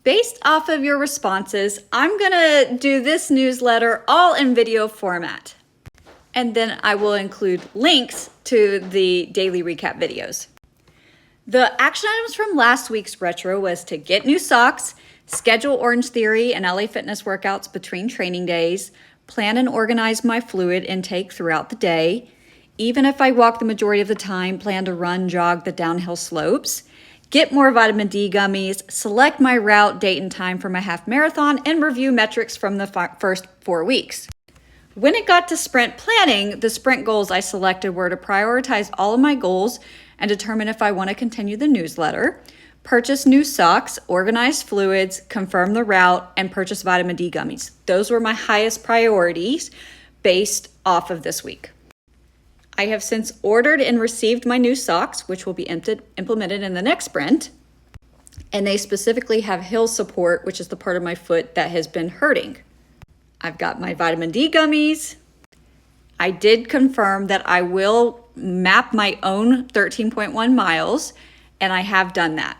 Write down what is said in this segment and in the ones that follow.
Based off of your responses, I'm gonna do this newsletter all in video format. And then I will include links to the daily recap videos. The action items from last week's retro was to get new socks, schedule Orange Theory and LA Fitness workouts between training days, plan and organize my fluid intake throughout the day. Even if I walk the majority of the time, plan to run, jog the downhill slopes, get more vitamin D gummies, select my route, date, and time for my half marathon, and review metrics from the first 4 weeks. When it got to sprint planning, the sprint goals I selected were to prioritize all of my goals and determine if I want to continue the newsletter, purchase new socks, organize fluids, confirm the route, and purchase vitamin D gummies. Those were my highest priorities based off of this week. I have since ordered and received my new socks, which will be implemented in the next sprint. And they specifically have heel support, which is the part of my foot that has been hurting. I've got my vitamin D gummies. I did confirm that I will map my own 13.1 miles, and I have done that.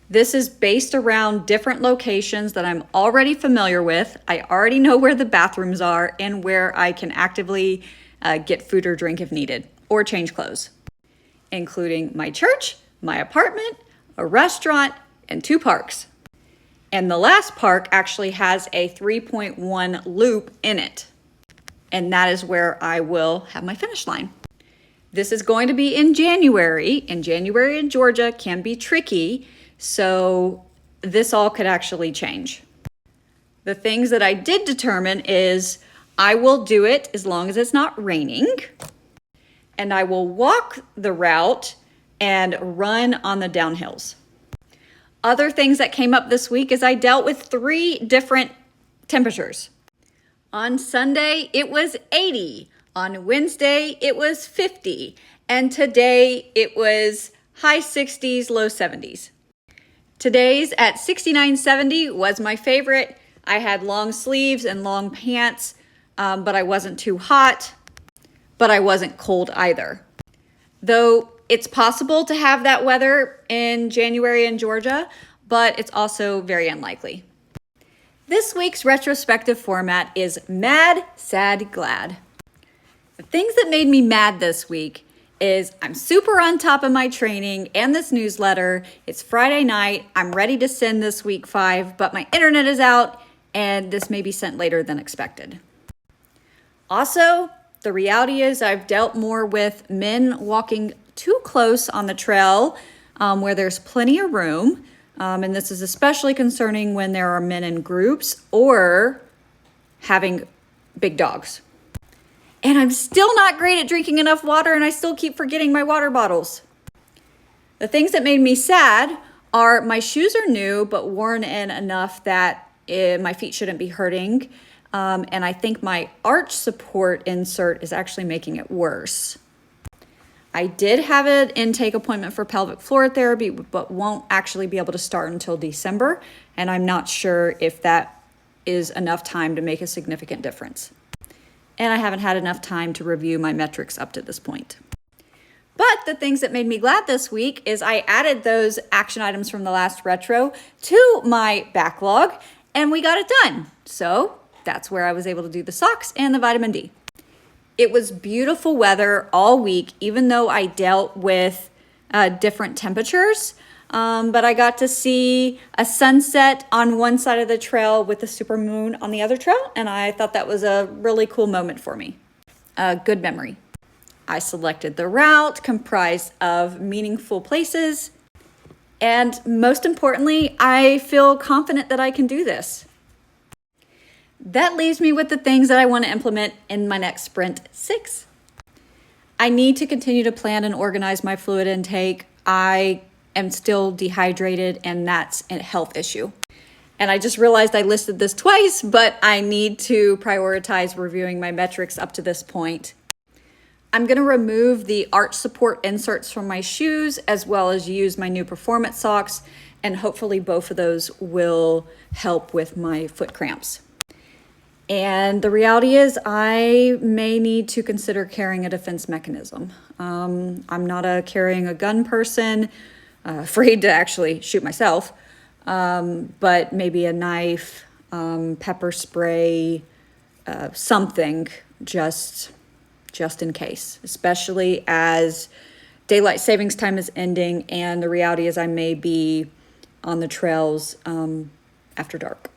This is based around different locations that I'm already familiar with. I already know where the bathrooms are and where I can actively get food or drink if needed, or change clothes, including my church, my apartment, a restaurant, and 2 parks. And the last park actually has a 3.1 loop in it. And that is where I will have my finish line. This is going to be in January, and January in Georgia can be tricky, so this all could actually change. The things that I did determine is I will do it as long as it's not raining, and I will walk the route and run on the downhills. Other things that came up this week is I dealt with 3 different temperatures. On Sunday, it was 80. On Wednesday, it was 50. And today, it was high 60s, low 70s. Today's at 69-70 was my favorite. I had long sleeves and long pants, but I wasn't too hot, but I wasn't cold either. Though it's possible to have that weather in January in Georgia, but it's also very unlikely. This week's retrospective format is Mad, Sad, Glad. The things that made me mad this week is I'm super on top of my training and this newsletter. It's Friday night. I'm ready to send this week 5, but my internet is out and this may be sent later than expected. Also, the reality is I've dealt more with men walking too close on the trail where there's plenty of room. And this is especially concerning when there are men in groups or having big dogs. And I'm still not great at drinking enough water, and I still keep forgetting my water bottles. The things that made me sad are my shoes are new, but worn in enough that my feet shouldn't be hurting. And I think my arch support insert is actually making it worse. I did have an intake appointment for pelvic floor therapy, but won't actually be able to start until December. And I'm not sure if that is enough time to make a significant difference. And I haven't had enough time to review my metrics up to this point. But the things that made me glad this week is I added those action items from the last retro to my backlog, and we got it done. So that's where I was able to do the socks and the vitamin D. It was beautiful weather all week, even though I dealt with different temperatures. But I got to see a sunset on one side of the trail with the supermoon on the other trail, and I thought that was a really cool moment for me. A good memory. I selected the route comprised of meaningful places, and most importantly, I feel confident that I can do this. That leaves me with the things that I want to implement in my next sprint 6. I need to continue to plan and organize my fluid intake. I am still dehydrated, and that's a health issue. And I just realized I listed this twice, but I need to prioritize reviewing my metrics up to this point. I'm going to remove the arch support inserts from my shoes, as well as use my new performance socks, and hopefully both of those will help with my foot cramps. And the reality is I may need to consider carrying a defense mechanism. I'm not carrying a gun person, afraid to actually shoot myself, but maybe a knife, pepper spray, something just in case, especially as daylight savings time is ending and the reality is I may be on the trails after dark.